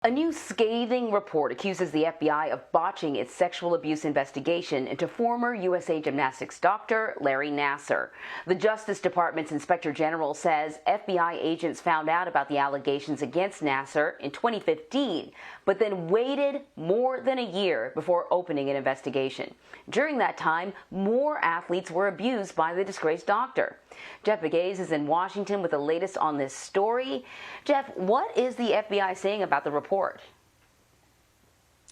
A new scathing report accuses the FBI of botching its sexual abuse investigation into former U.S.A. gymnastics doctor Larry Nassar. The Justice Department's Inspector General says FBI agents found out about the allegations against Nassar in 2015, but then waited more than a year before opening an investigation. During that time, more athletes were abused by the disgraced doctor. Jeff Pegues is in Washington with the latest on this story. Jeff, what is the FBI saying about the report?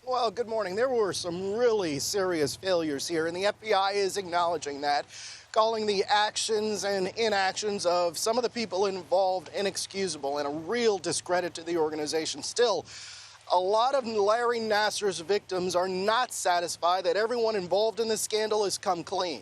Well, good morning. There were some really serious failures here, and the FBI is acknowledging that, calling the actions and inactions of some of the people involved inexcusable and a real discredit to the organization. Still, a lot of Larry Nassar's victims are not satisfied that everyone involved in this scandal has come clean.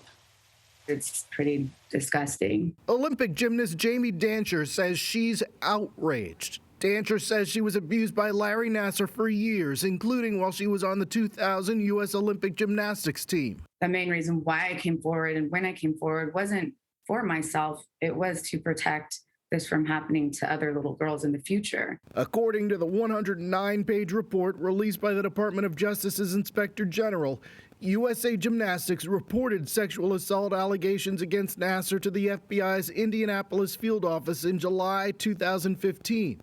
It's pretty disgusting. Olympic gymnast Jamie Dancher says she's outraged. Dancher says she was abused by Larry Nassar for years, including while she was on the 2000 U.S. Olympic gymnastics team. The main reason why I came forward and when I came forward wasn't for myself. It was to protect this from happening to other little girls in the future. According to the 109-page report released by the Department of Justice's Inspector General, U.S.A. Gymnastics reported sexual assault allegations against Nassar to the FBI's Indianapolis field office in July 2015.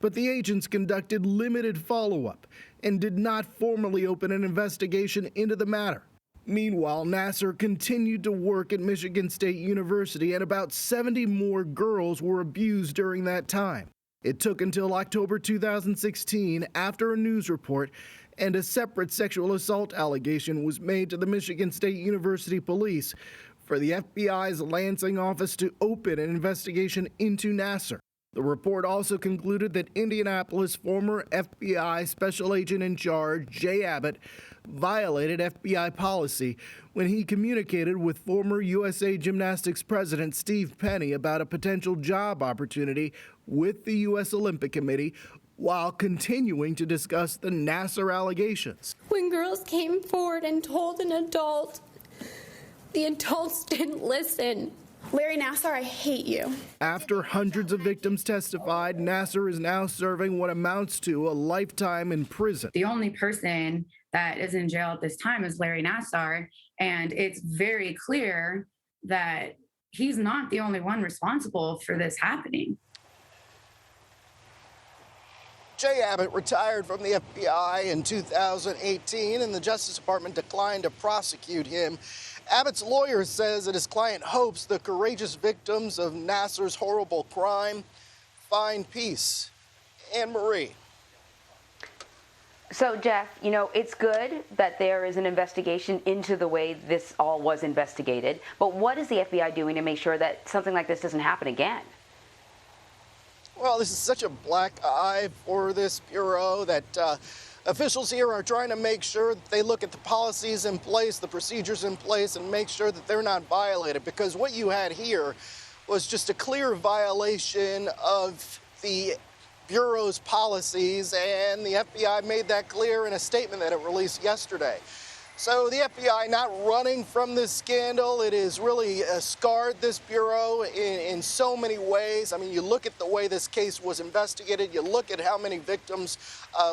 But the agents conducted limited follow-up and did not formally open an investigation into the matter. Meanwhile, Nassar continued to work at Michigan State University, and about 70 more girls were abused during that time. It took until October 2016, after a news report and a separate sexual assault allegation was made to the Michigan State University Police, for the FBI's Lansing office to open an investigation into Nassar. The report also concluded that Indianapolis former FBI Special Agent in Charge, Jay Abbott, violated FBI policy when he communicated with former U.S.A. Gymnastics President Steve Penny about a potential job opportunity with the U.S. Olympic Committee while continuing to discuss the Nassar allegations. When girls came forward and told an adult, the adults didn't listen. Larry Nassar, I hate you. After hundreds of victims testified, Nassar is now serving what amounts to a lifetime in prison. The only person that is in jail at this time is Larry Nassar, and it's very clear that he's not the only one responsible for this happening. Jay Abbott retired from the FBI in 2018, and the Justice Department declined to prosecute him. Abbott's lawyer says that his client hopes the courageous victims of Nassar's horrible crime find peace. Anne Marie. So, Jeff, it's good that there is an investigation into the way this all was investigated, but what is the FBI doing to make sure that something like this doesn't happen again? Well, this is such a black eye for this bureau that officials here are trying to make sure that they look at the policies in place, the procedures in place, and make sure that they're not violated. Because what you had here was just a clear violation of the Bureau's policies, and the FBI made that clear in a statement that it released yesterday. So the FBI not running from this scandal, it has really scarred this Bureau in so many ways. I mean, you look at the way this case was investigated, you look at how many victims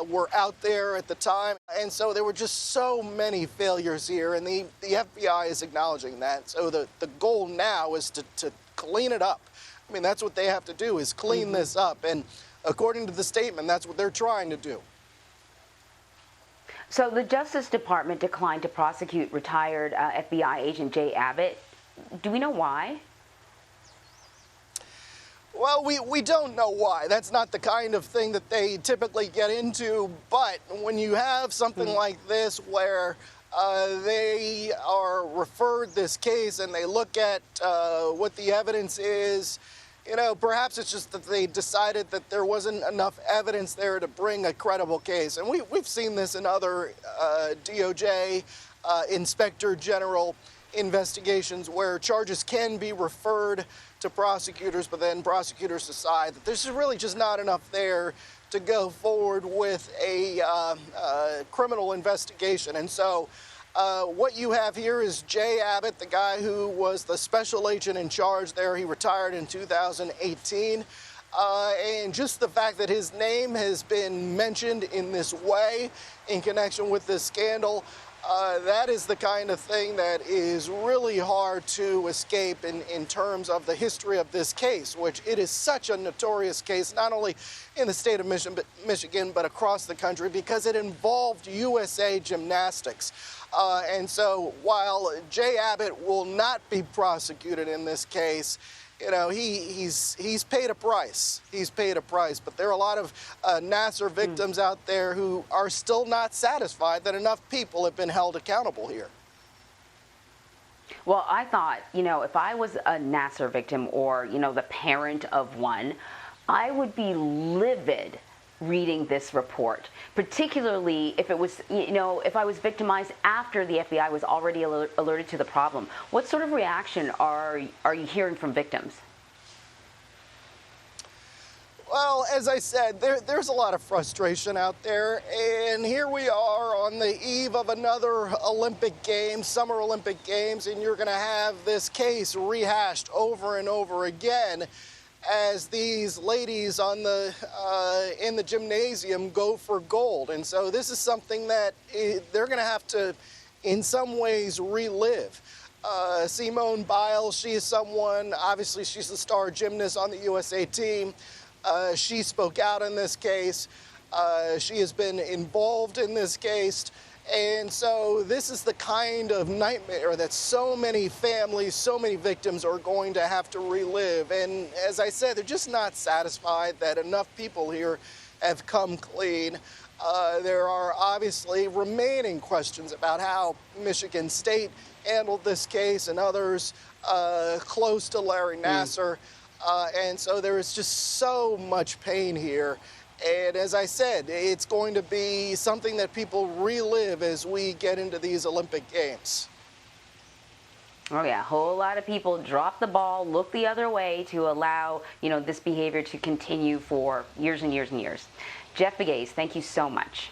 were out there at the time, and so there were just so many failures here, and the FBI is acknowledging that. So the goal now is to clean it up. I mean, that's what they have to do, is clean this up, and according to the statement, that's what they're trying to do. So the Justice Department declined to prosecute retired FBI agent Jay Abbott. Do we know why? Well, we don't know why. That's not the kind of thing that they typically get into. But when you have something like this where they are referred this case and they look at what the evidence is, perhaps it's just that they decided that there wasn't enough evidence there to bring a credible case. And we've seen this in other DOJ Inspector General investigations where charges can be referred to prosecutors, but then prosecutors decide that there's really just not enough there to go forward with a criminal investigation. And so what you have here is Jay Abbott, the guy who was the special agent in charge there. He retired in 2018. And just the fact that his name has been mentioned in this way in connection with this scandal, that is the kind of thing that is really hard to escape in terms of the history of this case, which it is such a notorious case, not only in the state of Michigan, but across the country, because it involved U.S.A. Gymnastics. And so while Jay Abbott will not be prosecuted in this case, you know, he's paid a price. He's paid a price. But there are a lot of Nassar victims out there who are still not satisfied that enough people have been held accountable here. Well, I thought, you know, if I was a Nassar victim or, you know, the parent of one, I would be livid reading this report, particularly if it was, you know, if I was victimized after the FBI was already alerted to the problem. What sort of reaction are you hearing from victims? Well, as I said, there's a lot of frustration out there, and here we are on the eve of another Olympic Games, Summer Olympic Games, and you're going to have this case rehashed over and over again as these ladies on the in the gymnasium go for gold. And so this is something that they're going to have to, in some ways, relive. Simone Biles, she is someone, obviously she's the star gymnast on the U.S.A. team. She spoke out in this case. She has been involved in this case. And so this is the kind of nightmare that so many families, so many victims are going to have to relive. And as I said, they're just not satisfied that enough people here have come clean. There are obviously remaining questions about how Michigan State handled this case and others close to Larry Nassar. And so there is just so much pain here. And as I said, it's going to be something that people relive as we get into these Olympic Games. Oh yeah, a whole lot of people drop the ball, look the other way to allow, you know, this behavior to continue for years and years and years. Jeff Pegues, thank you so much.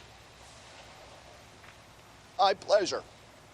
My pleasure.